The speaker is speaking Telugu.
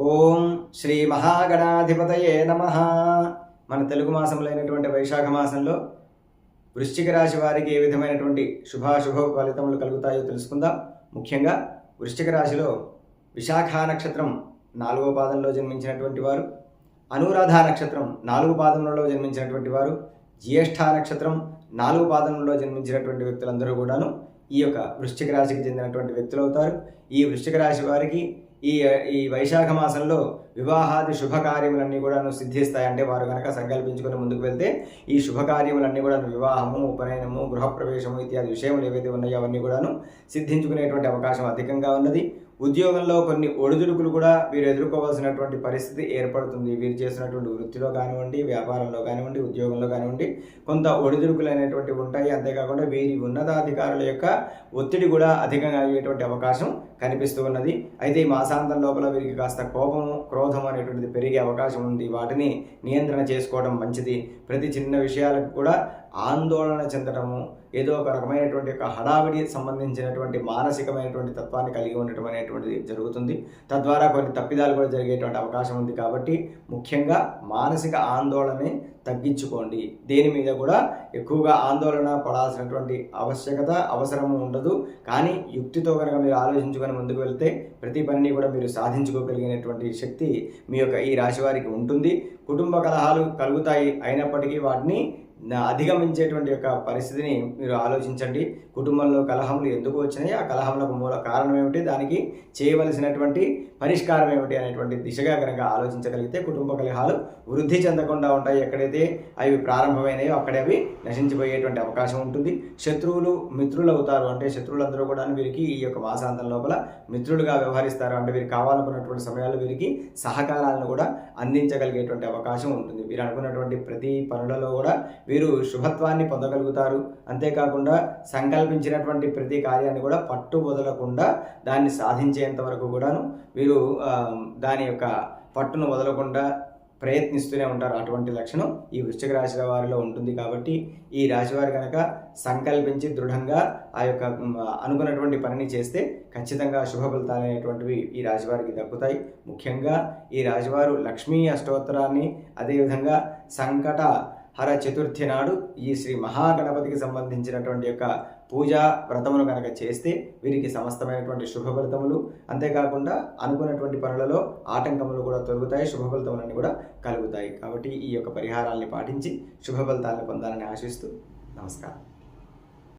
ఓం శ్రీ మహాగణాధిపతయే నమః. మన తెలుగు మాసంలో వైశాఖ మాసంలో వృశ్చిక రాశి వారికి ఏ విధమైనటువంటి శుభాశుభ ఫలితములు కలుగుతాయో తెలుసుకుందాం. ముఖ్యంగా వృశ్చిక రాశిలో విశాఖ నక్షత్రం 4వ పాదంలో జన్మించినటువంటి వారు, అనురాధ నక్షత్రం 4 పాదములలో జన్మించినటువంటి వారు, జ్యేష్ఠ నక్షత్రం 4 పాదములలో జన్మించినటువంటి వ్యక్తులందరూ కూడాను ఈ యొక్క వృశ్చిక రాశికి చెందినటువంటి వ్యక్తులు అవుతారు. ఈ వృశ్చిక రాశి వారికి ఈ వైశాఖ మాసంలో వివాహాది శుభకార్యములన్నీ కూడా సిద్ధిస్తాయి. అంటే వారు కనుక సంకల్పించుకొని ముందుకు వెళ్తే ఈ శుభకార్యములన్నీ కూడా వివాహము, ఉపనయనము, గృహప్రవేశము ఇత్యాది విషయములు ఏవైతే ఉన్నాయో అవన్నీ కూడాను సిద్ధించుకునేటువంటి అవకాశం అధికంగా ఉన్నది. ఉద్యోగంలో కొన్ని ఒడిదుడుకులు కూడా వీరు ఎదుర్కోవాల్సినటువంటి పరిస్థితి ఏర్పడుతుంది. వీరు చేసినటువంటి వృత్తిలో కానివ్వండి, వ్యాపారంలో కానివ్వండి, ఉద్యోగంలో కానివ్వండి కొంత ఒడిదుడుకులు అనేటువంటివి ఉంటాయి. అంతేకాకుండా వీరి ఉన్నతాధికారుల యొక్క ఒత్తిడి కూడా అధికంగా అయ్యేటువంటి అవకాశం కనిపిస్తూ ఉన్నది. అయితే ఈ మాసాంతం లోపల వీరికి కాస్త కోపము, క్రోధం అనేటువంటిది పెరిగే అవకాశం ఉంది. వాటిని నియంత్రణ చేసుకోవడం మంచిది. ప్రతి చిన్న విషయాలకు కూడా ఆందోళన చెందడము, ఏదో ఒక రకమైనటువంటి ఒక హడావిడి సంబంధించినటువంటి మానసికమైనటువంటి తత్వాన్ని కలిగి ఉండటం అనేటువంటిది జరుగుతుంది. తద్వారా కొన్ని తప్పిదాలు కూడా జరిగేటువంటి అవకాశం ఉంది. కాబట్టి ముఖ్యంగా మానసిక ఆందోళనని తగ్గించుకోండి. దేని మీద కూడా ఎక్కువగా ఆందోళన పడాల్సినటువంటి అవసరము ఉండదు. కానీ యుక్తితో కనుక మీరు ఆలోచించుకొని ముందుకు వెళ్తే ప్రతి పనిని కూడా మీరు సాధించుకోగలిగినటువంటి శక్తి మీ యొక్క ఈ రాశి వారికి ఉంటుంది. కుటుంబ కలహాలు కలుగుతాయి, అయినప్పటికీ వాటిని అధిగమించేటువంటి యొక్క పరిస్థితిని మీరు ఆలోచించండి. కుటుంబంలో కలహములు ఎందుకు వచ్చినాయి, ఆ కలహములకు మూల కారణం ఏమిటి, దానికి చేయవలసినటువంటి పరిష్కారం ఏమిటి అనేటువంటి దిశగా కనుక ఆలోచించగలిగితే కుటుంబ కలహాలు వృద్ధి చెందకుండా ఉంటాయి. ఎక్కడైతే అవి ప్రారంభమైనాయో అక్కడే అవి నశించిపోయేటువంటి అవకాశం ఉంటుంది. శత్రువులు మిత్రులు అవుతారు. అంటే శత్రువులందరూ కూడా వీరికి ఈ యొక్క మాసాంతం లోపల మిత్రులుగా వ్యవహరిస్తారు. అంటే వీరికి కావాలనుకున్నటువంటి సమయాల్లో వీరికి సహకారాలను కూడా అందించగలిగేటువంటి అవకాశం ఉంటుంది. వీరు అనుకున్నటువంటి ప్రతి పనులలో కూడా వీరు శుభత్వాన్ని పొందగలుగుతారు. అంతేకాకుండా సంకల్పించినటువంటి ప్రతి కార్యాన్ని కూడా పట్టు వదలకుండా దాన్ని సాధించేంత వరకు కూడాను వీరు దాని యొక్క పట్టును వదలకుండా ప్రయత్నిస్తూనే ఉంటారు. అటువంటి లక్షణం ఈ వృశ్చిక రాశి వారిలో ఉంటుంది. కాబట్టి ఈ రాశి వారు కనుక సంకల్పించి దృఢంగా ఆ యొక్క అనుకున్నటువంటి పనిని చేస్తే ఖచ్చితంగా శుభ ఫలితాలు అనేటువంటివి ఈ రాశి వారికి దక్కుతాయి. ముఖ్యంగా ఈ రాశివారు లక్ష్మీ అష్టోత్తరాన్ని, అదేవిధంగా సంకట హర చతుర్థి నాడు ఈ శ్రీ మహాగణపతికి సంబంధించినటువంటి యొక్క పూజా వ్రతమును కనుక చేస్తే వీరికి సమస్తమైనటువంటి శుభ ఫలితములు, అంతేకాకుండా అనుకున్నటువంటి పనులలో ఆటంకములు కూడా తొలగుతాయి, శుభ ఫలితములన్నీ కూడా కలుగుతాయి. కాబట్టి ఈ యొక్క పరిహారాల్ని పాటించి శుభ ఫలితాలను పొందాలని ఆశిస్తూ నమస్కారం.